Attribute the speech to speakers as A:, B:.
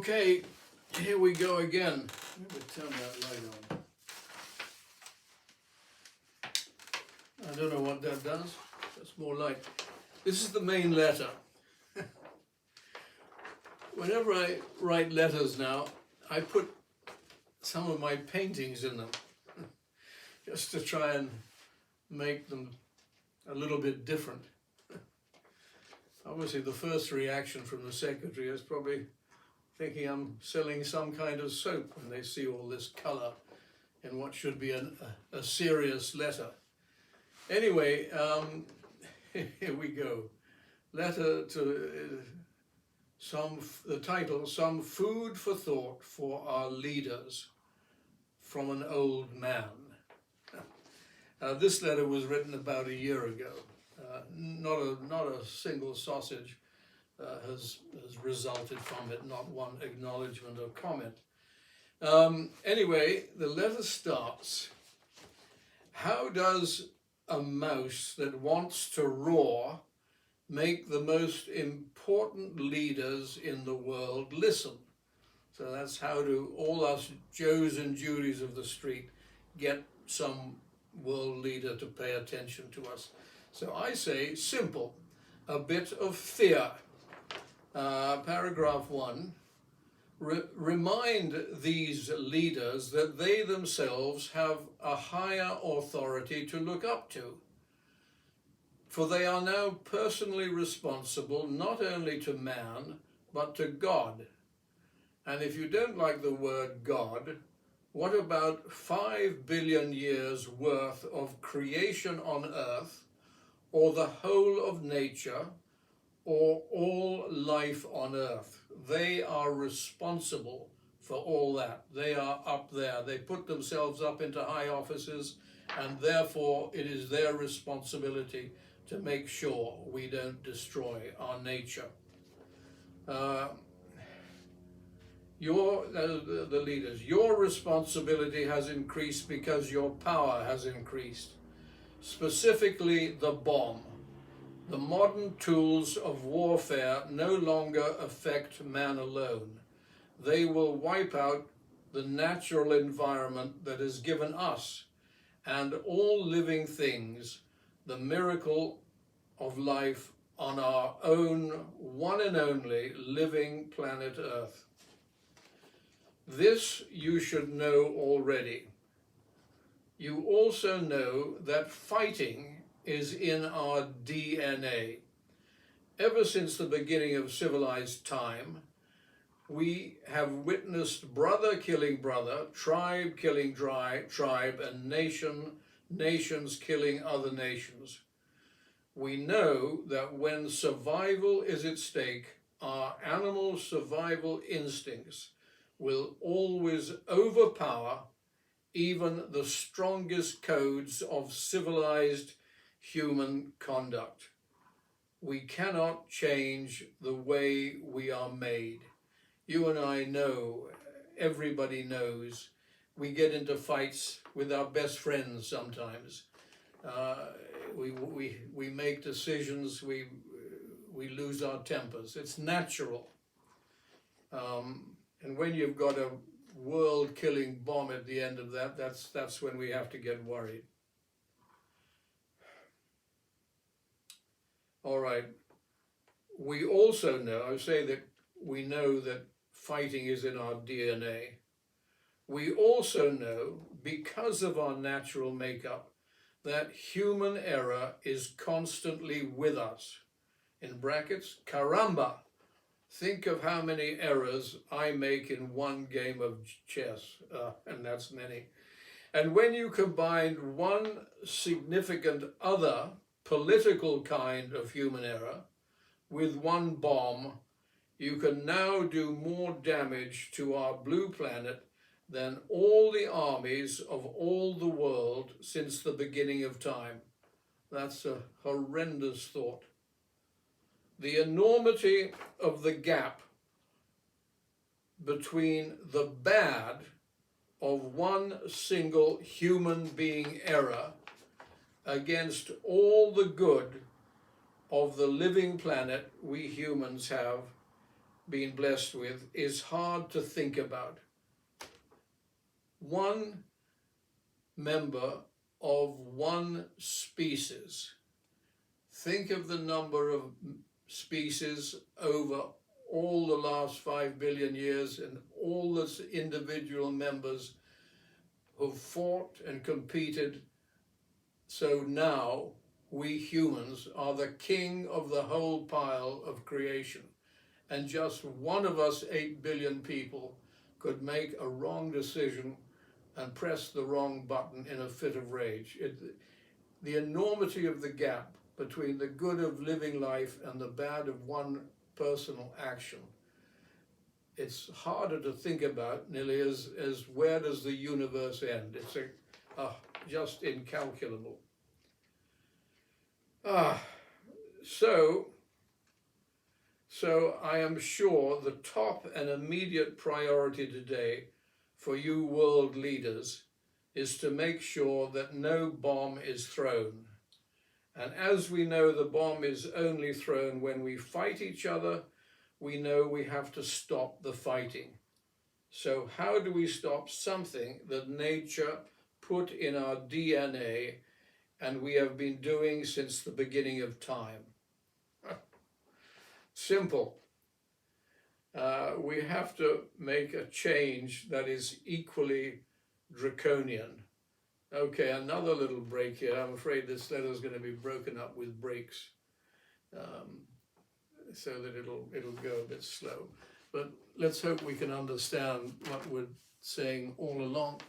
A: Okay, here we go again. Let me turn that light on. I don't know what that does. That's more light. This is the main letter. Whenever I write letters now, I put some of my paintings in them, just to try and make them a little bit different. Obviously, the first reaction from the secretary is probably thinking I'm selling some kind of soap when they see all this colour in what should be a serious letter. Anyway, here we go. Letter to the title, Some Food for Thought for Our Leaders, from an Old Man. This letter was written about a year ago. Not a single sausage has resulted from it, not one acknowledgement or comment. Anyway, the letter starts, how does a mouse that wants to roar make the most important leaders in the world listen? So that's how do all us Joes and Judies of the street get some world leader to pay attention to us. So I say, simple, a bit of fear. Paragraph 1, remind these leaders that they themselves have a higher authority to look up to, for they are now personally responsible not only to man, but to God. And if you don't like the word God, what about 5 billion years worth of creation on earth, or the whole of nature, or all life on earth? They are responsible for all that. They are up there. They put themselves up into high offices, and therefore it is their responsibility to make sure we don't destroy our nature. The leaders, your responsibility has increased because your power has increased. Specifically the bomb. The modern tools of warfare no longer affect man alone. They will wipe out the natural environment that has given us and all living things the miracle of life on our own one and only living planet Earth. This you should know already. You also know that fighting is in our DNA. Ever since the beginning of civilized time, we have witnessed brother killing brother, tribe killing tribe, and nations killing other nations. We know that when survival is at stake, our animal survival instincts will always overpower even the strongest codes of civilized human conduct. We cannot change the way we are made. You and I know, everybody knows, we get into fights with our best friends sometimes. We make decisions, we lose our tempers. It's natural. And when you've got a world-killing bomb at the end of that, that's when we have to get worried. All right. We also know, I say that we know that fighting is in our DNA. We also know, because of our natural makeup, that human error is constantly with us. In brackets, caramba. Think of how many errors I make in one game of chess, and that's many. And when you combine one significant other political kind of human error with one bomb, you can now do more damage to our blue planet than all the armies of all the world since the beginning of time. That's a horrendous thought. The enormity of the gap between the bad of one single human being error against all the good of the living planet we humans have been blessed with is hard to think about. One member of one species. Think of the number of species over all the last 5 billion years and all the individual members who've fought and competed. So now we humans are the king of the whole pile of creation. And just one of us 8 billion people could make a wrong decision and press the wrong button in a fit of rage. The enormity of the gap between the good of living life and the bad of one personal action. It's harder to think about nearly as where does the universe end? It's just incalculable. So I am sure the top and immediate priority today for you world leaders is to make sure that no bomb is thrown. And as we know the bomb is only thrown when we fight each other, we know we have to stop the fighting. So how do we stop something that nature put in our DNA and we have been doing since the beginning of time? Simple. We have to make a change that is equally draconian. Okay, another little break here. I'm afraid this letter is going to be broken up with breaks, so that it'll go a bit slow. But let's hope we can understand what we're saying all along.